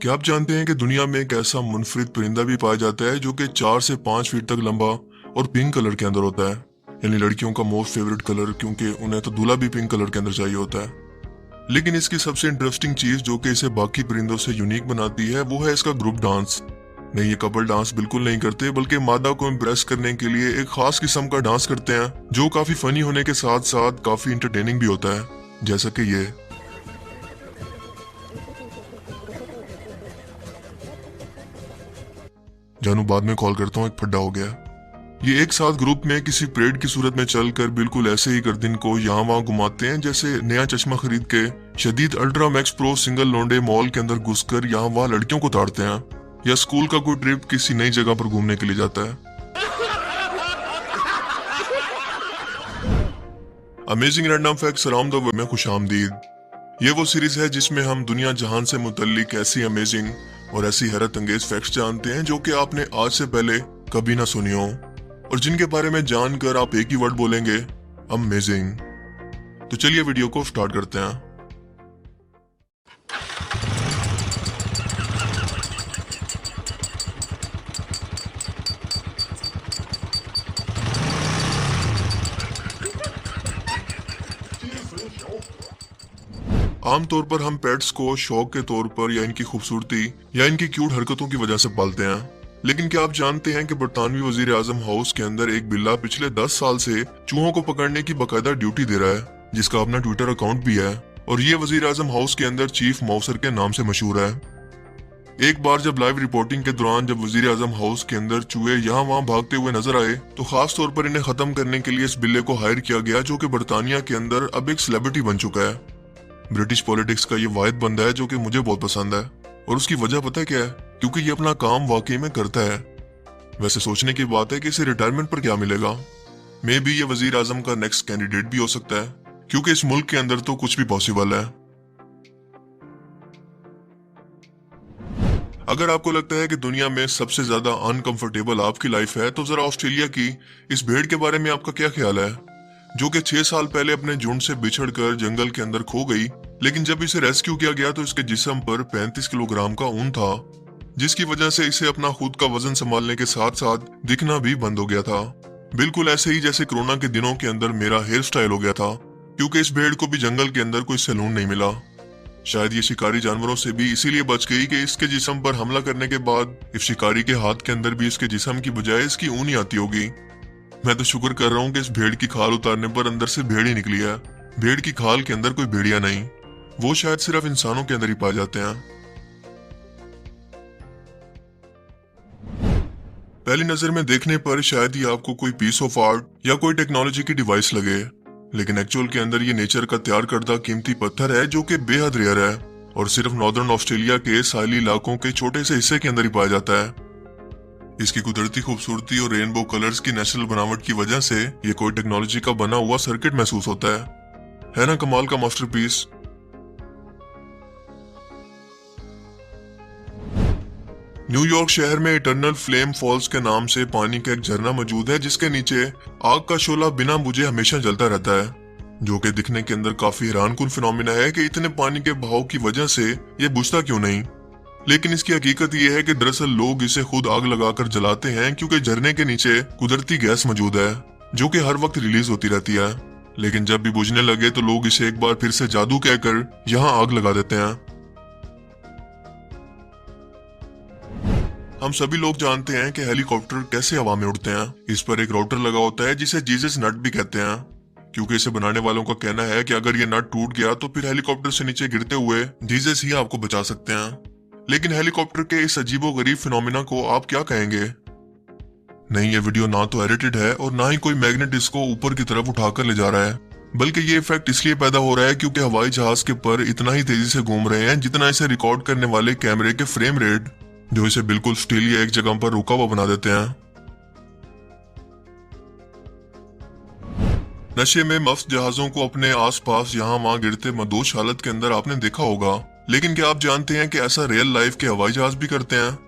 क्या आप जानते हैं कि दुनिया में एक ऐसा मुनफरिद परिंदा भी पाया जाता है जो कि 4 से 5 फीट तक लंबा और पिंक कलर के अंदर होता है। यानी लड़कियों का मोस्ट फेवरेट कलर, क्योंकि उन्हें तो दूल्हा भी पिंक कलर के अंदर चाहिए होता है। लेकिन इसकी सबसे इंटरेस्टिंग चीज जो कि इसे बाकी परिंदों से यूनिक बनाती है वो है इसका ग्रुप डांस। नहीं, ये कपल डांस बिल्कुल नहीं करते, बल्कि मादा को इम्प्रेस करने के लिए एक खास किस्म का डांस करते हैं जो काफी फनी होने के साथ साथ काफी इंटरटेनिंग भी होता है, जैसा कि ये। जानू, बाद में कॉल करता हूँ, एक फड्डा हो गया। ये एक साथ ग्रुप में किसी परेड की सूरत में चलकर बिल्कुल ऐसे ही गर्दन को यहाँ वहाँ घुमाते हैं जैसे नया चश्मा खरीद के शदीद अल्ट्रा मैक्स प्रो सिंगल लौंडे मॉल के अंदर घुसकर यहाँ वहाँ लड़कियों को ताड़ते हैं, या स्कूल का कोई ट्रिप किसी नई जगह पर घूमने के लिए जाता है। Amazing random facts around the world में खुशामदीद। ये वो सीरीज है जिसमें हम दुनिया जहान से मुतल्लिक ऐसी अमेजिंग और ऐसी हैरत अंगेज फैक्ट्स जानते हैं जो कि आपने आज से पहले कभी ना सुनी हो, और जिनके बारे में जानकर आप एक ही वर्ड बोलेंगे, अमेजिंग। तो चलिए वीडियो को स्टार्ट करते हैं। आमतौर पर हम पेट्स को शौक के तौर पर या इनकी खूबसूरती या इनकी क्यूट हरकतों की वजह से पालते हैं। लेकिन क्या आप जानते हैं कि बरतानवी वजीर आजम हाउस के अंदर एक बिल्ला पिछले 10 साल से चूहों को पकड़ने की बाकायदा ड्यूटी दे रहा है, जिसका अपना ट्विटर अकाउंट भी है, और ये वजीर आजम हाउस के अंदर चीफ मौसर के नाम से मशहूर है। एक बार जब लाइव रिपोर्टिंग के दौरान जब वजीर आजम हाउस के अंदर चूहे यहाँ वहाँ भागते हुए नजर आए तो खास तौर पर इन्हें खत्म करने के लिए इस बिल्ले को हायर किया गया, जो कि बरतानिया के अंदर अब एक सेलिब्रिटी बन चुका है। ब्रिटिश पॉलिटिक्स का ये वाहिद बंदा है जो कि मुझे बहुत पसंद है, और उसकी वजह पता है क्या है? क्योंकि ये अपना काम वाकई में करता है। वैसे सोचने की बात है कि इसे रिटायरमेंट पर क्या मिलेगा। मे बी ये वजीर आजम का नेक्स्ट कैंडिडेट भी हो सकता है, क्योंकि इस मुल्क के अंदर तो कुछ भी पॉसिबल है। अगर आपको लगता है कि दुनिया में सबसे ज्यादा अनकंफर्टेबल आपकी लाइफ है, तो जरा ऑस्ट्रेलिया की इस भेड़ के बारे में आपका क्या ख्याल है, जो कि 6 साल पहले अपने झुंड से बिछड़कर जंगल के अंदर खो गई। लेकिन जब इसे रेस्क्यू किया गया तो इसके जिस्म पर 35 किलोग्राम का ऊन था, जिसकी वजह से इसे अपना खुद का वजन संभालने के साथ साथ दिखना भी बंद हो गया था। बिल्कुल ऐसे ही जैसे कोरोना के दिनों के अंदर मेरा हेयर स्टाइल हो गया था, क्योंकि इस भेड़ को भी जंगल के अंदर कोई सैलून नहीं मिला। शायद ये शिकारी जानवरों से भी इसीलिए बच गई कि इसके जिस्म पर हमला करने के बाद इस शिकारी के हाथ के अंदर भी इसके जिस्म की बजाय इसकी ऊन ही आती होगी। मैं तो शुक्र कर रहा हूँ कि इस भेड़ की खाल उतारने पर अंदर से भेड़ ही निकली है। भेड़ की खाल के अंदर कोई भेड़िया नहीं, वो शायद सिर्फ इंसानों के अंदर ही पाए जाते हैं। पहली नजर में देखने पर शायद ही आपको कोई पीस ऑफ आर्ट या कोई टेक्नोलॉजी की डिवाइस लगे, लेकिन एक्चुअल के अंदर ये नेचर का तैयार करदा कीमती पत्थर है जो कि बेहद रेयर है और सिर्फ नॉर्दर्न ऑस्ट्रेलिया के साहिली इलाकों के छोटे से हिस्से के अंदर ही पाया जाता है। इसकी कुदरती खूबसूरती और रेनबो कलर्स की नेचुरल बनावट की वजह से ये कोई टेक्नोलॉजी का बना हुआ सर्किट महसूस होता है ना? कमाल का मास्टरपीस। न्यूयॉर्क शहर में इटर्नल फ्लेम फॉल्स के नाम से पानी का एक झरना मौजूद है, जिसके नीचे आग का शोला बिना बुझे हमेशा जलता रहता है, जो कि दिखने के अंदर काफी हैरानकुन फिनोमिना है कि इतने पानी के बहाव की वजह से ये बुझता क्यों नहीं। लेकिन इसकी हकीकत यह है कि दरअसल लोग इसे खुद आग लगाकर जलाते हैं, क्योंकि झरने के नीचे कुदरती गैस मौजूद है जो कि हर वक्त रिलीज होती रहती है। लेकिन जब भी बुझने लगे तो लोग इसे एक बार फिर से जादू कहकर यहाँ आग लगा देते हैं। हम सभी लोग जानते हैं कि हेलीकॉप्टर कैसे हवा में उड़ते हैं। इस पर एक रोटर लगा होता है जिसे जीसस नट भी कहते हैं, क्योंकि इसे बनाने वालों का कहना है कि अगर ये नट टूट गया तो फिर हेलीकॉप्टर से नीचे गिरते हुए जीसस ही आपको बचा सकते हैं। लेकिन हेलीकॉप्टर के इस अजीबोगरीब फिनोमिना को आप क्या कहेंगे? नहीं, ये वीडियो ना तो एडिटेड है और ना ही कोई मैग्नेट इसको ऊपर की तरफ उठाकर ले जा रहा है, बल्कि ये इफेक्ट इसलिए पैदा हो रहा है क्योंकि हवाई जहाज के पर इतना ही तेजी से घूम रहे हैं जितना इसे रिकॉर्ड करने वाले कैमरे के फ्रेम रेट, जो इसे बिल्कुल स्टिल या एक जगह पर रुका हुआ बना देते हैं। नशे में मस्त जहाजों को अपने आसपास यहाँ वहां गिरते मदोश हालत के अंदर आपने देखा होगा, लेकिन क्या आप जानते हैं कि ऐसा रियल लाइफ के हवाई जहाज भी करते हैं?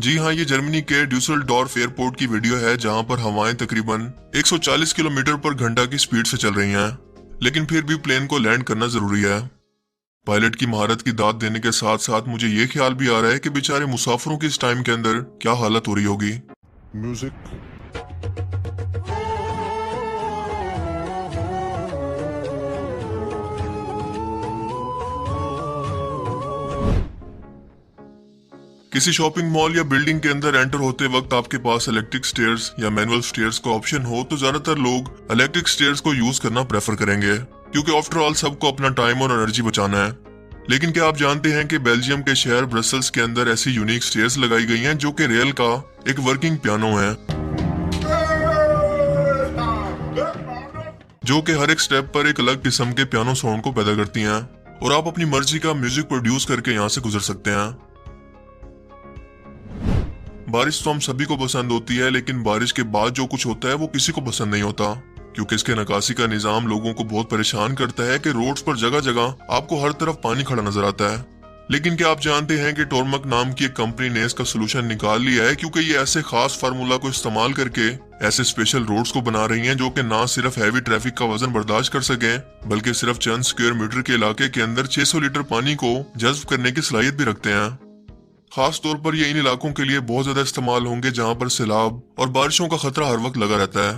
जी हाँ, ये जर्मनी के ड्यूसलडॉर्फ एयरपोर्ट की वीडियो है, जहां पर हवाएं तकरीबन 140 किलोमीटर पर घंटा की स्पीड से चल रही हैं, लेकिन फिर भी प्लेन को लैंड करना जरूरी है। पायलट की महारत की दाद देने के साथ साथ मुझे ये ख्याल भी आ रहा है कि बेचारे मुसाफिरों की इस टाइम के अंदर क्या हालत हो रही होगी। म्यूजिक। किसी शॉपिंग मॉल या बिल्डिंग के अंदर एंटर होते वक्त आपके पास इलेक्ट्रिक स्टेयर्स या मैनुअल स्टेयर्स का ऑप्शन हो तो ज्यादातर लोग इलेक्ट्रिक स्टेयर्स को यूज करना प्रेफर करेंगे, क्योंकि आफ्टर ऑल सबको अपना टाइम और एनर्जी बचाना है। लेकिन क्या आप जानते हैं कि बेल्जियम के शहर ब्रसल्स के अंदर ऐसी यूनिक स्टेयर्स लगाई गई हैं जो कि रेल का एक वर्किंग पियानो है, जो कि हर एक स्टेप पर एक अलग किस्म के पियानो साउंड को पैदा करती हैं और आप अपनी मर्जी का म्यूजिक प्रोड्यूस करके यहाँ से गुजर सकते हैं। बारिश तो हम सभी को पसंद होती है, लेकिन बारिश के बाद जो कुछ होता है वो किसी को पसंद नहीं होता, क्योंकि इसके निकासी का निजाम लोगों को बहुत परेशान करता है कि रोड्स पर जगह जगह आपको हर तरफ पानी खड़ा नजर आता है। लेकिन क्या आप जानते हैं कि टोरमक नाम की एक कंपनी ने इसका सोल्यूशन निकाल लिया है, क्योंकि ये ऐसे खास फार्मूला को इस्तेमाल करके ऐसे स्पेशल रोड्स को बना रही हैं जो कि ना सिर्फ हैवी ट्रैफिक का वजन बर्दाश्त कर सके, बल्कि सिर्फ चंद स्क्वायर मीटर के इलाके के अंदर 600 लीटर पानी को जज्ब करने की सलाहियत भी रखते हैं। खास तौर पर ये इन इलाकों के लिए बहुत ज्यादा इस्तेमाल होंगे जहां पर सैलाब और बारिशों का खतरा हर वक्त लगा रहता है।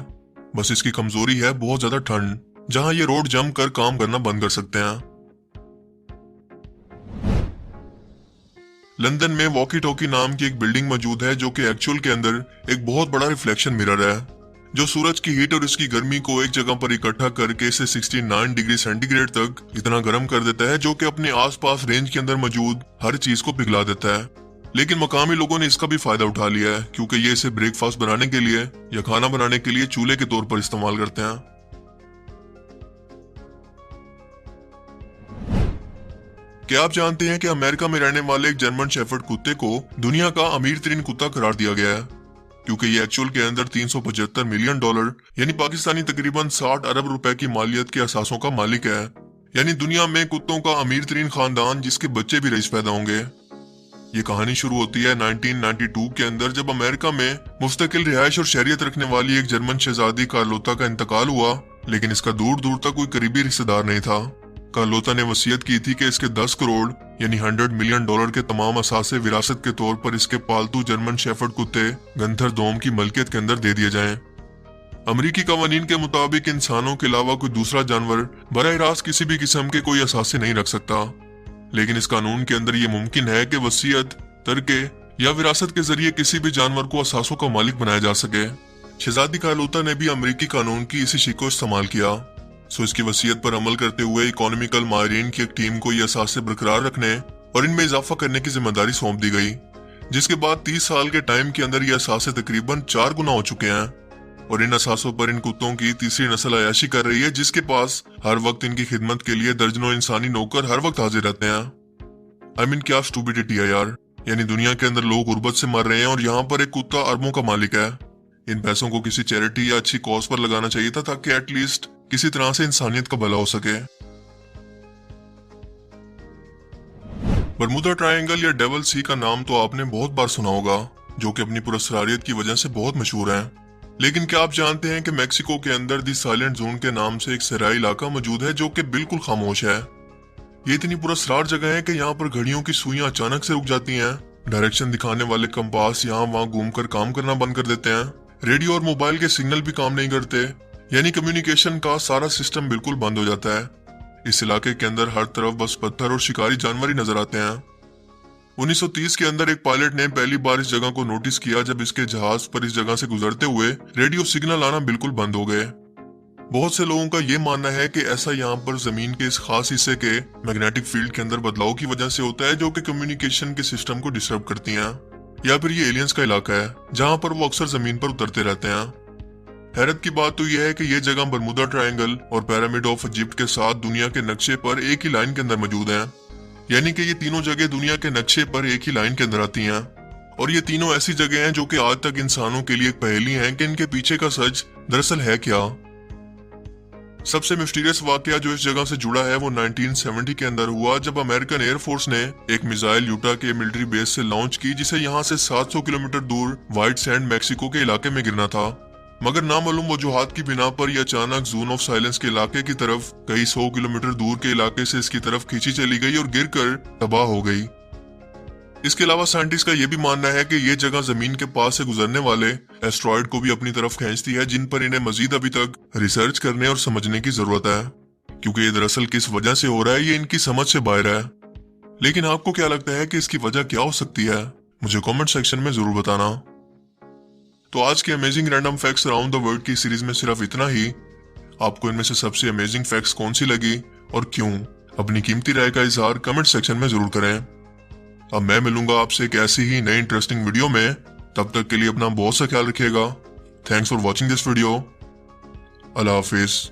बस इसकी कमजोरी है बहुत ज्यादा ठंड, जहां ये रोड जम कर काम करना बंद कर सकते हैं। लंदन में वॉकी टॉकी नाम की एक बिल्डिंग मौजूद है जो कि एक्चुअल के अंदर एक बहुत बड़ा रिफ्लेक्शन मिरर है, जो सूरज की हीट और इसकी गर्मी को एक जगह पर इकट्ठा करके इसे 69 डिग्री सेंटीग्रेड तक इतना गर्म कर देता है जो कि अपने आसपास रेंज के अंदर मौजूद हर चीज को पिघला देता है। लेकिन मकामी लोगों ने इसका भी फायदा उठा लिया है, क्योंकि ये इसे ब्रेकफास्ट बनाने के लिए या खाना बनाने के लिए चूल्हे के तौर पर इस्तेमाल करते हैं। क्या आप जानते हैं कि अमेरिका में रहने वाले एक जर्मन शेफर्ड कुत्ते को दुनिया का अमीर तरीन कुत्ता करार दिया गया है, क्योंकि ये एक्चुअल के अंदर $375 मिलियन यानी पाकिस्तानी तकरीबन 60 अरब रुपए की मालियत के असासों का मालिक है। यानी दुनिया में कुत्तों का अमीर तरीन खानदान जिसके बच्चे भी रईस पैदा होंगे। ये कहानी शुरू होती है 1992 के अंदर, जब अमेरिका में मुस्तकिल रिहाइश और शहरियत रखने वाली एक जर्मन शहजादी कार्लोता का इंतकाल हुआ, लेकिन इसका दूर दूर तक कोई करीबी रिश्तेदार नहीं था। कार्लोता ने वसीयत की थी कि इसके 10 करोड़ यानी $100 मिलियन के तमाम असासे विरासत के तौर पर इसके पालतू जर्मन शेफर्ड कुत्ते गंथर दोम की मलकियत के अंदर दे दिए जाएं। अमरीकी कवानीन के मुताबिक इंसानों के अलावा कोई दूसरा जानवर बराह रास्त किसी भी किस्म के कोई असासे नहीं रख सकता, लेकिन इस कानून के अंदर ये मुमकिन है कि वसीयत, तरके या विरासत के जरिए किसी भी जानवर को असासों का मालिक बनाया जा सके। शहजादी कार्लोता ने भी अमरीकी कानून की इसी शिक को इस्तेमाल किया। सो इसकी वसीयत पर अमल करते हुए इकोनॉमिकल माहिरीन की एक टीम को ये असासे बरकरार रखने और इनमें इजाफा करने की जिम्मेदारी सौंप दी गई, जिसके बाद 30 साल के टाइम के अंदर ये असासे तकरीबन 4 गुना हो चुके हैं और इन असासों पर इन कुत्तों की तीसरी नस्ल अयाशी कर रही है, जिसके पास हर वक्त इनकी खिदमत के लिए दर्जनों इंसानी नौकर हर वक्त हाजिर रहते हैं। आई मीन क्या स्टूपिडिटी है यार। यानी दुनिया के अंदर लोग गुर्बत से मर रहे हैं और यहाँ पर एक कुत्ता अरबों का मालिक है। इन पैसों को किसी चैरिटी या अच्छी कॉज पर लगाना चाहिए था, ताकि एटलीस्ट किसी तरह से इंसानियत का भला हो सके। बरमुदा ट्रायंगल या डेविल सी का नाम तो आपने बहुत बार सुना होगा, जो कि अपनी पुरस्कारियत की वजह से बहुत मशहूर है। लेकिन क्या आप जानते हैं कि मेक्सिको के अंदर दी साइलेंट जोन के नाम से एक सराई इलाका मौजूद है जो कि बिल्कुल खामोश है। ये इतनी पुरस्कार जगह है कि यहाँ पर घड़ियों की सुइयां अचानक से रुक जाती हैं, डायरेक्शन दिखाने वाले कंपास यहाँ वहाँ घूमकर काम करना बंद कर देते हैं, रेडियो और मोबाइल के सिग्नल भी काम नहीं करते, यानी कम्युनिकेशन का सारा सिस्टम बिल्कुल बंद हो जाता है। इस इलाके के अंदर हर तरफ बस पत्थर और शिकारी जानवर ही नजर आते हैं। 1930 के अंदर एक पायलट ने पहली बार इस जगह को नोटिस किया जब इसके जहाज पर इस जगह से गुजरते हुए रेडियो सिग्नल आना बिल्कुल बंद हो गए। बहुत से लोगों का ये मानना है कि ऐसा यहाँ पर जमीन के इस खास हिस्से के मैग्नेटिक फील्ड के अंदर बदलाव की वजह से होता है, जो कि कम्युनिकेशन के सिस्टम को डिस्टर्ब करती हैं, या फिर ये एलियंस का इलाका है जहाँ पर वो अक्सर जमीन पर उतरते रहते हैं। हैरत की बात तो यह है कि ये जगह बरमुदा ट्रायंगल और पिरामिड ऑफ इजिप्ट के साथ दुनिया के नक्शे पर एक ही लाइन के अंदर मौजूद हैं, यानी कि ये तीनों जगह दुनिया के नक्शे पर एक ही लाइन के अंदर आती हैं। और ये तीनों ऐसी जगह हैं जो कि आज तक इंसानों के लिए एक पहेली हैं कि इनके पीछे का सच दरअसल है क्या। सबसे मिस्टीरियस वाकया जो इस जगह से जुड़ा है वो 1970 के अंदर हुआ, जब अमेरिकन एयरफोर्स ने एक मिसाइल यूटा के मिलिट्री बेस से लॉन्च की, जिसे यहाँ से 700 किलोमीटर दूर व्हाइट सैंड मैक्सिको के इलाके में गिरना था। मगर नामालूम वजूहात की बिना पर यह अचानक जोन ऑफ साइलेंस के इलाके की तरफ कई 100 किलोमीटर दूर के इलाके से इसकी तरफ खींची चली गई और गिरकर तबाह हो गई। इसके अलावा साइंटिस्ट का यह भी मानना है कि यह जगह जमीन के पास से गुजरने वाले एस्ट्रॉयड को भी अपनी तरफ खींचती है, जिन पर इन्हें मजीद अभी तक रिसर्च करने और समझने की जरूरत है, क्योंकि ये दरअसल किस वजह से हो रहा है ये इनकी समझ से बाहर है। लेकिन आपको क्या लगता है कि इसकी वजह क्या हो सकती है? मुझे कमेंट सेक्शन में जरूर बताना। तो आज के amazing random facts around the world की सीरीज में सिर्फ इतना ही। आपको इनमें से सबसे अमेजिंग फैक्ट्स कौन सी लगी और क्यों? अपनी कीमती राय का इजहार कमेंट सेक्शन में जरूर करें। अब मैं मिलूंगा आपसे एक ऐसी ही नई इंटरेस्टिंग वीडियो में। तब तक के लिए अपना बहुत सा ख्याल रखिएगा। Thanks for watching this video. Allah Hafiz.